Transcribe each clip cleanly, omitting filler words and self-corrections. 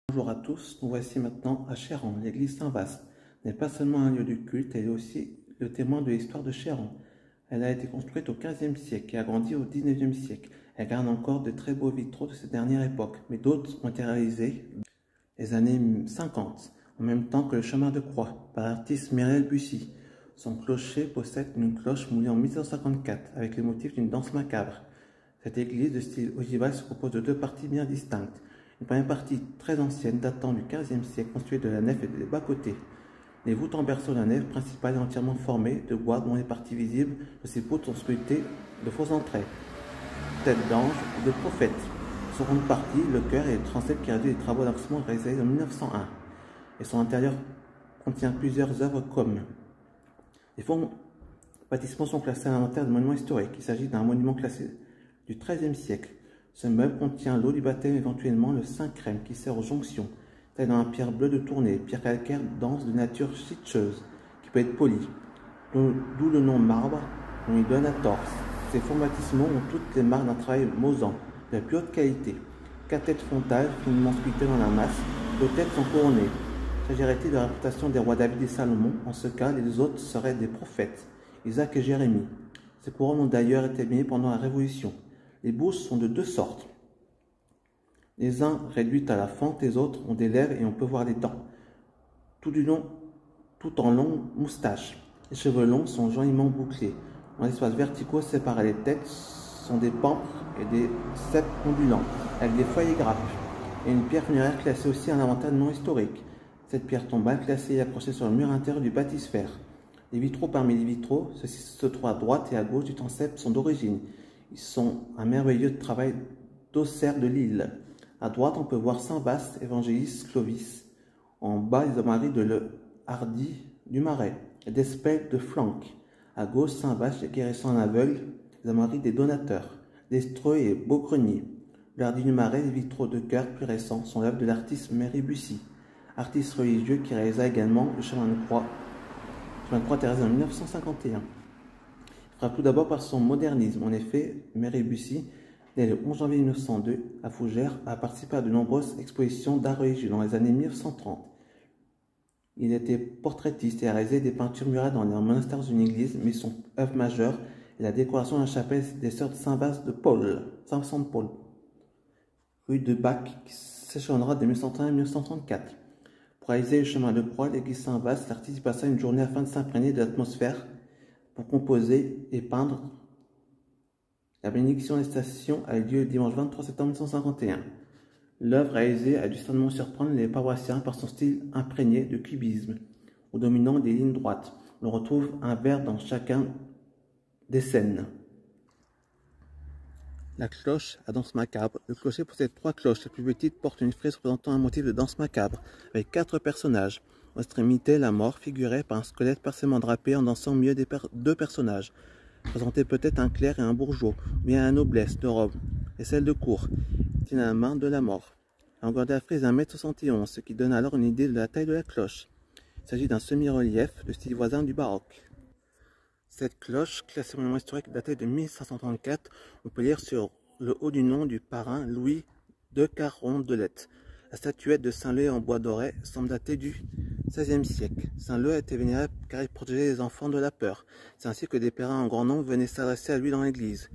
Bonjour à tous, nous voici maintenant à Chéran. L'église Saint-Vaast n'est pas seulement un lieu de culte, elle est aussi le témoin de l'histoire de Chéran. Elle a été construite au XVe siècle et a grandi au XIXe siècle. Elle garde encore de très beaux vitraux de cette dernière époque, mais d'autres ont été réalisés les années 50, en même temps que le chemin de croix, par l'artiste Myriel Bussy. Son clocher possède une cloche moulée en 1954 avec les motifs d'une danse macabre. Cette église de style ogival se compose de deux parties bien distinctes. Une première partie très ancienne, datant du XVe siècle, constituée de la nef et des bas-côtés. Les voûtes en berceau de la nef principale est entièrement formée de bois dont les parties visibles de ces poutres sont sculptées de faux entraits, têtes d'ange ou de prophètes. Seconde partie, le chœur et le transept qui réduit les travaux d'enregistrement réalisés en 1901. Et son intérieur contient plusieurs œuvres comme. Les fonds bâtissements sont classés à l'inventaire de monuments historiques. Il s'agit d'un monument classé du XIIIe siècle. Ce meuble contient l'eau du baptême, éventuellement le saint crème qui sert aux jonctions, taillé dans la pierre bleue de Tournai, pierre calcaire dense de nature schistcheuse, qui peut être polie, d'où le nom marbre on lui donne à torse. Ces fonds bâtissements ont toutes les marques d'un travail mosant, de la plus haute qualité. 4 têtes frontales, finement sculptées dans la masse, 2 têtes sont couronnées. S'agirait-il de la réputation des rois David et Salomon? En ce cas, les autres seraient des prophètes, Isaac et Jérémie. Ces couronnes ont d'ailleurs été abîmées pendant la Révolution. Les bouches sont de deux sortes. Les uns réduites à la fente, les autres ont des lèvres et on peut voir les dents. Tout en longues moustaches. Les cheveux longs sont joliment bouclés. Dans l'espace verticaux séparés les têtes sont des pampres et des ceps ondulants, avec des foyers grappes. Et une pierre funéraire classée aussi à l'inventaire non historique. Cette pierre tombale classée et accrochée sur le mur intérieur du bâtisphère. Les vitraux parmi les vitraux, ceux-ci se trouvent à droite et à gauche du transept, sont d'origine. Ils sont un merveilleux travail d'Auxerre de Lille. À droite, on peut voir Saint-Vaast, évangéliste Clovis. En bas, les Marie de Le Hardy du Marais et d'Espelle de Flanc. À gauche, Saint-Vaast, les guérissant un aveugle, les Marie des donateurs, d'Estreux et Beaugrenier. Le Hardy du Marais, les vitraux de cœur plus récents, sont l'œuvre de l'artiste Myriel Bussy, artiste religieux qui réalisa également le chemin de croix Thérèse en 1951. Il frappe tout d'abord par son modernisme. En effet, Myriel Bussy, né le 11 janvier 1902 à Fougères, a participé à de nombreuses expositions d'art religieux dans les années 1930. Il était portraitiste et a réalisé des peintures murales dans les monastères d'une église, mais son œuvre majeure est la décoration de la chapelle des sœurs de Saint-Vaast de Paul, Saint-Vincent de Paul, rue de Bac, qui s'échelonnera de 1931 à 1934. Pour réaliser le chemin de croix, l'église Saint-Vaast, l'artiste y passa une journée afin de s'imprégner de l'atmosphère pour composer et peindre. La bénédiction des stations a eu lieu le dimanche 23 septembre 1951. L'œuvre réalisée a dû certainement surprendre les paroissiens par son style imprégné de cubisme, ou dominant des lignes droites. On retrouve un vers dans chacun des scènes. La cloche à danse macabre. Le clocher possède 3 cloches. La plus petite porte une frise représentant un motif de danse macabre, avec 4 personnages. En extrémité, la mort, figurée par un squelette partiellement drapé en dansant au milieu des 2 personnages. Présentait peut-être un clerc et un bourgeois, ou bien la noblesse de robe, et celle de cour, qui tient la main de la mort. La longueur de la frise est 1,71 m, ce qui donne alors une idée de la taille de la cloche. Il s'agit d'un semi-relief de style voisin du baroque. Cette cloche, classée monument historique datée de 1534, on peut lire sur le haut du nom du parrain Louis de Carondelet. La statuette de Saint-Leu en bois doré semble dater du XVIe siècle. Saint-Leu a été vénéré car il protégeait les enfants de la peur. C'est ainsi que des pèlerins en grand nombre venaient s'adresser à lui dans l'église.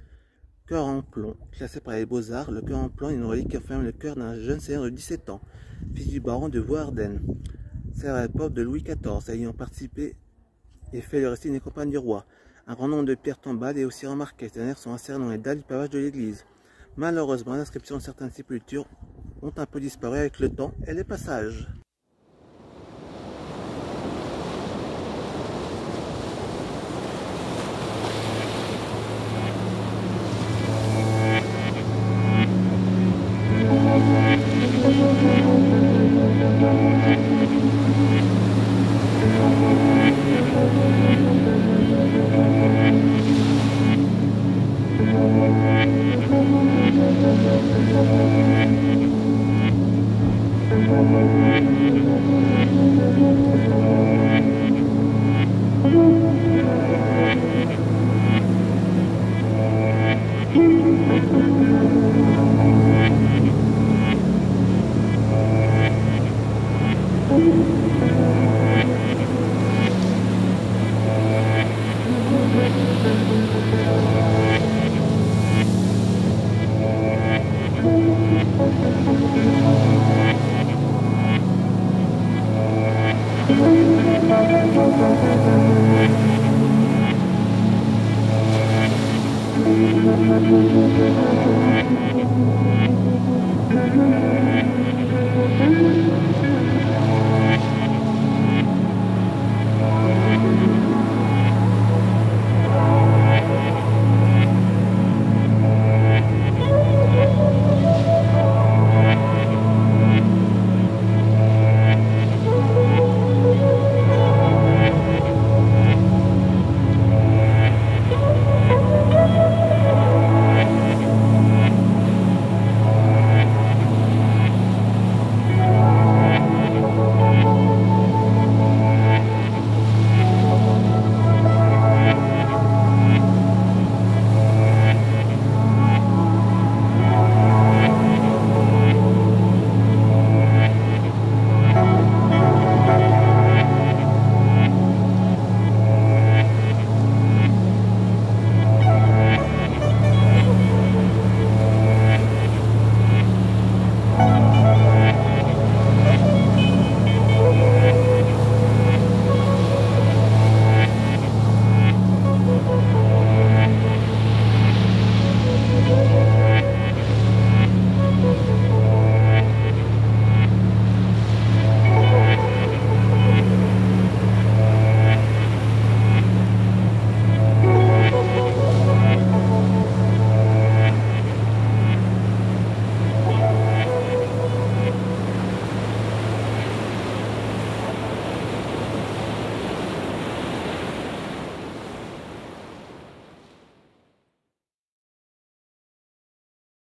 Cœur en plomb, classé par les Beaux-Arts, le cœur en plomb est une relique qui enferme le cœur d'un jeune seigneur de 17 ans, fils du baron de Vauarden. C'est à l'époque de Louis XIV, ayant participé et fait le récit des campagnes du roi. Un grand nombre de pierres tombales est aussi remarqué. Ces dernières sont insérées dans les dalles du pavage de l'église. Malheureusement, l'inscription de certaines sépultures ont un peu disparu avec le temps et les passages.